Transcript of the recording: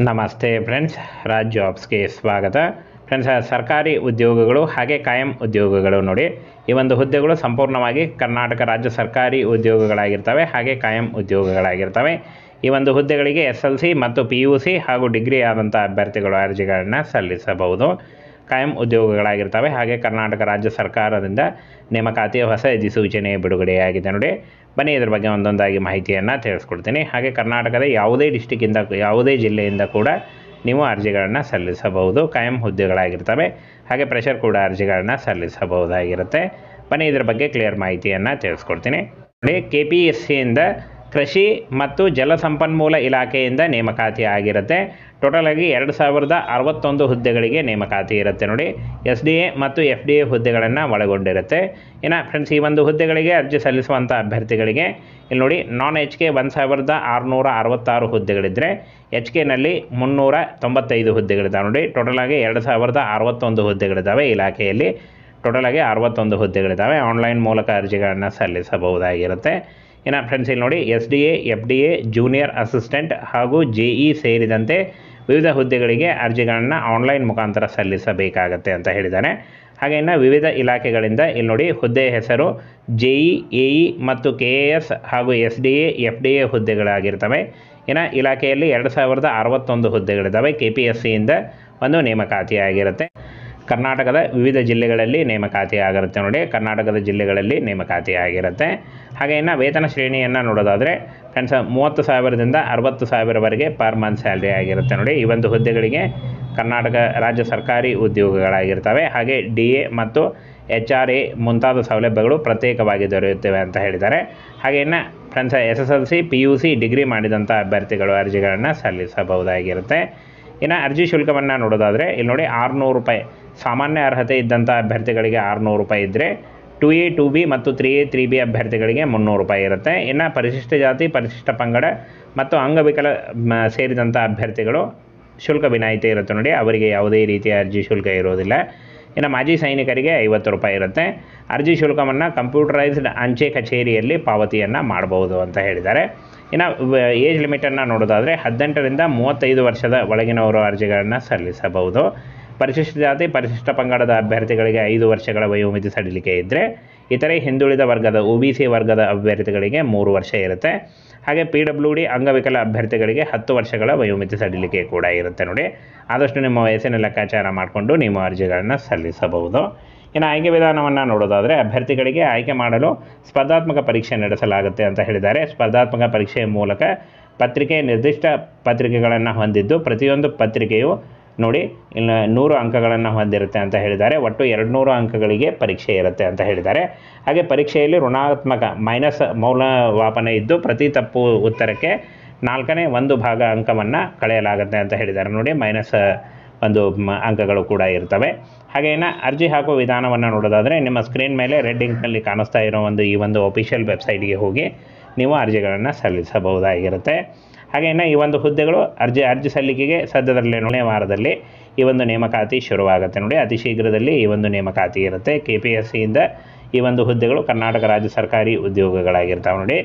ನಮಸ್ತೆ ಫ್ರೆಂಡ್ಸ್, ರಾಜ್ ಜಾಬ್ಸ್ಗೆ ಸ್ವಾಗತ. ಫ್ರೆಂಡ್ಸ್, ಸರ್ಕಾರಿ ಉದ್ಯೋಗಗಳು ಹಾಗೆ ಕಾಯಂ ಉದ್ಯೋಗಗಳು ನೋಡಿ, ಈ ಒಂದು ಹುದ್ದೆಗಳು ಸಂಪೂರ್ಣವಾಗಿ ಕರ್ನಾಟಕ ರಾಜ್ಯ ಸರ್ಕಾರಿ ಉದ್ಯೋಗಗಳಾಗಿರ್ತವೆ ಹಾಗೆ ಕಾಯಂ ಉದ್ಯೋಗಗಳಾಗಿರ್ತವೆ. ಈ ಒಂದು ಹುದ್ದೆಗಳಿಗೆ SLC ಮತ್ತು PUC ಹಾಗೂ ಡಿಗ್ರಿ ಆದಂಥ ಅಭ್ಯರ್ಥಿಗಳು ಅರ್ಜಿಗಳನ್ನು ಸಲ್ಲಿಸಬಹುದು. ಕಾಯಂ ಉದ್ಯೋಗಗಳಾಗಿರ್ತವೆ ಹಾಗೆ ಕರ್ನಾಟಕ ರಾಜ್ಯ ಸರ್ಕಾರದಿಂದ ನೇಮಕಾತಿಯ ಹೊಸ ಅಧಿಸೂಚನೆ ಬಿಡುಗಡೆಯಾಗಿದೆ ನೋಡಿ. ಬನ್ನಿ ಇದ್ರ ಬಗ್ಗೆ ಒಂದೊಂದಾಗಿ ಮಾಹಿತಿಯನ್ನು ತಿಳಿಸ್ಕೊಡ್ತೀನಿ. ಹಾಗೆ ಕರ್ನಾಟಕದ ಯಾವುದೇ ಡಿಸ್ಟಿಕ್ಕಿಂದ ಯಾವುದೇ ಜಿಲ್ಲೆಯಿಂದ ಕೂಡ ನೀವು ಅರ್ಜಿಗಳನ್ನು ಸಲ್ಲಿಸಬಹುದು. ಕಾಯಂ ಹುದ್ದೆಗಳಾಗಿರ್ತವೆ ಹಾಗೆ ಪ್ರೆಷರ್ ಕೂಡ ಅರ್ಜಿಗಳನ್ನು ಸಲ್ಲಿಸಬಹುದಾಗಿರುತ್ತೆ. ಬನ್ನಿ ಇದ್ರ ಬಗ್ಗೆ ಕ್ಲಿಯರ್ ಮಾಹಿತಿಯನ್ನು ತಿಳಿಸ್ಕೊಡ್ತೀನಿ ನೋಡಿ. KPSCಯಿಂದ ಕೃಷಿ ಮತ್ತು ಜಲಸಂಪನ್ಮೂಲ ಇಲಾಖೆಯಿಂದ ನೇಮಕಾತಿ ಆಗಿರುತ್ತೆ. ಟೋಟಲ್ ಆಗಿ 2061 ಹುದ್ದೆಗಳಿಗೆ ನೇಮಕಾತಿ ಇರುತ್ತೆ ನೋಡಿ. SDA ಮತ್ತು FDA ಹುದ್ದೆಗಳನ್ನು ಒಳಗೊಂಡಿರುತ್ತೆ. ಇನ್ನು ಫ್ರೆಂಡ್ಸ್, ಈ ಒಂದು ಹುದ್ದೆಗಳಿಗೆ ಅರ್ಜಿ ಸಲ್ಲಿಸುವಂಥ ಅಭ್ಯರ್ಥಿಗಳಿಗೆ ಇಲ್ಲಿ ನೋಡಿ, ನಾನ್ HK 1666 ಹುದ್ದೆಗಳಿದ್ದರೆ HKನಲ್ಲಿ 395 ಹುದ್ದೆಗಳಿದ್ದಾವೆ ನೋಡಿ. ಟೋಟಲ್ ಆಗಿ 2061 ಹುದ್ದೆಗಳಿದ್ದಾವೆ ಇಲಾಖೆಯಲ್ಲಿ. ಟೋಟಲ್ ಆಗಿ 61 ಹುದ್ದೆಗಳಿದ್ದಾವೆ. ಆನ್ಲೈನ್ ಮೂಲಕ ಅರ್ಜಿಗಳನ್ನು ಸಲ್ಲಿಸಬಹುದಾಗಿರುತ್ತೆ. ಇನ್ನು ಫ್ರೆಂಡ್ಸ್, ಇಲ್ಲಿ ನೋಡಿ, SDA, FDA, ಜೂನಿಯರ್ ಅಸಿಸ್ಟೆಂಟ್ ಹಾಗೂ JE ಸೇರಿದಂತೆ ವಿವಿಧ ಹುದ್ದೆಗಳಿಗೆ ಅರ್ಜಿಗಳನ್ನು ಆನ್ಲೈನ್ ಮುಖಾಂತರ ಸಲ್ಲಿಸಬೇಕಾಗತ್ತೆ ಅಂತ ಹೇಳಿದ್ದಾರೆ. ಹಾಗೆ ಇನ್ನು ವಿವಿಧ ಇಲಾಖೆಗಳಿಂದ ಇಲ್ಲಿ ನೋಡಿ, ಹುದ್ದೆ ಹೆಸರು JE, AE ಮತ್ತು KAS ಹಾಗೂ SDA, FDA ಹುದ್ದೆಗಳಾಗಿರ್ತವೆ. ಇನ್ನು ಇಲಾಖೆಯಲ್ಲಿ 2061 ಹುದ್ದೆಗಳಿದ್ದಾವೆ. KPSCಯಿಂದ ಒಂದು ನೇಮಕಾತಿ ಆಗಿರುತ್ತೆ. ಕರ್ನಾಟಕದ ವಿವಿಧ ಜಿಲ್ಲೆಗಳಲ್ಲಿ ನೇಮಕಾತಿ ಆಗಿರುತ್ತೆ ನೋಡಿ. ಕರ್ನಾಟಕದ ಜಿಲ್ಲೆಗಳಲ್ಲಿ ನೇಮಕಾತಿ ಆಗಿರುತ್ತೆ. ಹಾಗೆ ಇನ್ನು ವೇತನ ಶ್ರೇಣಿಯನ್ನು ನೋಡೋದಾದರೆ ಫ್ರೆಂಡ್ಸ್, 30,000ದಿಂದ 60,000ವರೆಗೆ ಪರ್ ಮಂತ್ ಸ್ಯಾಲ್ರಿ ಆಗಿರುತ್ತೆ ನೋಡಿ. ಈ ಒಂದು ಹುದ್ದೆಗಳಿಗೆ ಕರ್ನಾಟಕ ರಾಜ್ಯ ಸರ್ಕಾರಿ ಉದ್ಯೋಗಗಳಾಗಿರ್ತವೆ. ಹಾಗೆ DA ಮತ್ತು HRA ಮುಂತಾದ ಸೌಲಭ್ಯಗಳು ಪ್ರತ್ಯೇಕವಾಗಿ ದೊರೆಯುತ್ತವೆ ಅಂತ ಹೇಳಿದ್ದಾರೆ. ಹಾಗೆ ಇನ್ನು ಫ್ರೆಂಡ್ಸ್, SSLC, PUC, ಡಿಗ್ರಿ ಮಾಡಿದಂಥ ಅಭ್ಯರ್ಥಿಗಳು ಅರ್ಜಿಗಳನ್ನು ಸಲ್ಲಿಸಬಹುದಾಗಿರುತ್ತೆ. ಇನ್ನು ಅರ್ಜಿ ಶುಲ್ಕವನ್ನು ನೋಡೋದಾದರೆ ಇಲ್ಲಿ ನೋಡಿ, 600 ರೂಪಾಯಿ ಸಾಮಾನ್ಯ ಅರ್ಹತೆ ಇದ್ದಂಥ ಅಭ್ಯರ್ಥಿಗಳಿಗೆ 600 ರೂಪಾಯಿ ಇದ್ದರೆ 2A, 2B ಮತ್ತು 3A, 3B ಅಭ್ಯರ್ಥಿಗಳಿಗೆ 300 ರೂಪಾಯಿ ಇರುತ್ತೆ. ಇನ್ನು ಪರಿಶಿಷ್ಟ ಜಾತಿ, ಪರಿಶಿಷ್ಟ ಪಂಗಡ ಮತ್ತು ಅಂಗವಿಕಲ ಸೇರಿದಂಥ ಅಭ್ಯರ್ಥಿಗಳು ಶುಲ್ಕ ವಿನಾಯಿತಿ ಇರುತ್ತೆ ನೋಡಿ. ಅವರಿಗೆ ಯಾವುದೇ ರೀತಿಯ ಅರ್ಜಿ ಶುಲ್ಕ ಇರೋದಿಲ್ಲ. ಇನ್ನು ಮಾಜಿ ಸೈನಿಕರಿಗೆ 50 ರೂಪಾಯಿ ಇರುತ್ತೆ. ಅರ್ಜಿ ಶುಲ್ಕವನ್ನು ಕಂಪ್ಯೂಟರೈಸ್ಡ್ ಅಂಚೆ ಕಚೇರಿಯಲ್ಲಿ ಪಾವತಿಯನ್ನು ಮಾಡಬಹುದು ಅಂತ ಹೇಳಿದ್ದಾರೆ. ಇನ್ನು ಏಜ್ ಲಿಮಿಟನ್ನು ನೋಡೋದಾದರೆ 18ರಿಂದ 35 ವರ್ಷದ ಒಳಗಿನವರು ಅರ್ಜಿಗಳನ್ನು ಸಲ್ಲಿಸಬಹುದು. ಪರಿಶಿಷ್ಟ ಜಾತಿ, ಪರಿಶಿಷ್ಟ ಪಂಗಡದ ಅಭ್ಯರ್ಥಿಗಳಿಗೆ 5 ವರ್ಷಗಳ ವಯೋಮಿತಿ ಸಡಿಲಿಕೆ ಇದ್ದರೆ, ಇತರೆ ಹಿಂದುಳಿದ ವರ್ಗದ OBC ವರ್ಗದ ಅಭ್ಯರ್ಥಿಗಳಿಗೆ 3 ವರ್ಷ ಇರುತ್ತೆ. ಹಾಗೆ PWD ಅಂಗವಿಕಲ ಅಭ್ಯರ್ಥಿಗಳಿಗೆ 10 ವರ್ಷಗಳ ವಯೋಮಿತಿ ಸಡಿಲಿಕೆ ಕೂಡ ಇರುತ್ತೆ ನೋಡಿ. ಆದಷ್ಟು ನಿಮ್ಮ ವಯಸ್ಸಿನ ಲೆಕ್ಕಾಚಾರ ಮಾಡಿಕೊಂಡು ನೀವು ಅರ್ಜಿಗಳನ್ನು ಸಲ್ಲಿಸಬಹುದು. ಇನ್ನು ಆಯ್ಕೆ ವಿಧಾನವನ್ನು ನೋಡೋದಾದರೆ ಅಭ್ಯರ್ಥಿಗಳಿಗೆ ಆಯ್ಕೆ ಮಾಡಲು ಸ್ಪರ್ಧಾತ್ಮಕ ಪರೀಕ್ಷೆ ನಡೆಸಲಾಗುತ್ತೆ ಅಂತ ಹೇಳಿದ್ದಾರೆ. ಸ್ಪರ್ಧಾತ್ಮಕ ಪರೀಕ್ಷೆಯ ಮೂಲಕ ಪತ್ರಿಕೆ ನಿರ್ದಿಷ್ಟ ಪತ್ರಿಕೆಗಳನ್ನು ಹೊಂದಿದ್ದು, ಪ್ರತಿಯೊಂದು ಪತ್ರಿಕೆಯು ನೋಡಿ ಇನ್ನು 100 ಅಂಕಗಳನ್ನು ಹೊಂದಿರುತ್ತೆ ಅಂತ ಹೇಳಿದ್ದಾರೆ. ಒಟ್ಟು 200 ಅಂಕಗಳಿಗೆ ಪರೀಕ್ಷೆ ಇರುತ್ತೆ ಅಂತ ಹೇಳಿದ್ದಾರೆ. ಹಾಗೆ ಪರೀಕ್ಷೆಯಲ್ಲಿ ಋಣಾತ್ಮಕ ಮೈನಸ್ ಮೌಲ್ಯಮಾಪನ ಇದ್ದು, ಪ್ರತಿ ತಪ್ಪು ಉತ್ತರಕ್ಕೆ 4ನೇ 1 ಭಾಗ ಅಂಕವನ್ನು ಕಳೆಯಲಾಗುತ್ತೆ ಅಂತ ಹೇಳಿದ್ದಾರೆ ನೋಡಿ. ಮೈನಸ್ 1 ಅಂಕಗಳು ಕೂಡ ಇರ್ತವೆ. ಹಾಗೆ ಇನ್ನು ಅರ್ಜಿ ಹಾಕುವ ವಿಧಾನವನ್ನು ನೋಡೋದಾದರೆ ನಿಮ್ಮ ಸ್ಕ್ರೀನ್ ಮೇಲೆ ರೆಡ್ ಇಂಕ್ನಲ್ಲಿ ಕಾಣಿಸ್ತಾ ಇರೋ ಈ ಒಂದು ಅಫಿಷಿಯಲ್ ವೆಬ್ಸೈಟ್ಗೆ ಹೋಗಿ ನೀವು ಅರ್ಜಿಗಳನ್ನು ಸಲ್ಲಿಸಬಹುದಾಗಿರುತ್ತೆ. ಹಾಗೆ ಇನ್ನು ಈ ಒಂದು ಹುದ್ದೆಗಳು ಅರ್ಜಿ ಸಲ್ಲಿಕೆಗೆ ಸದ್ಯದಲ್ಲೇ 4ನೇ ವಾರದಲ್ಲಿ ಈ ಒಂದು ನೇಮಕಾತಿ ಶುರುವಾಗುತ್ತೆ ನೋಡಿ. ಅತಿ ಶೀಘ್ರದಲ್ಲಿ ಈ ಒಂದು ನೇಮಕಾತಿ ಇರುತ್ತೆ. KPSCಯಿಂದ ಈ ಒಂದು ಹುದ್ದೆಗಳು ಕರ್ನಾಟಕ ರಾಜ್ಯ ಸರ್ಕಾರಿ ಉದ್ಯೋಗಗಳಾಗಿರ್ತಾವೆ ನೋಡಿ.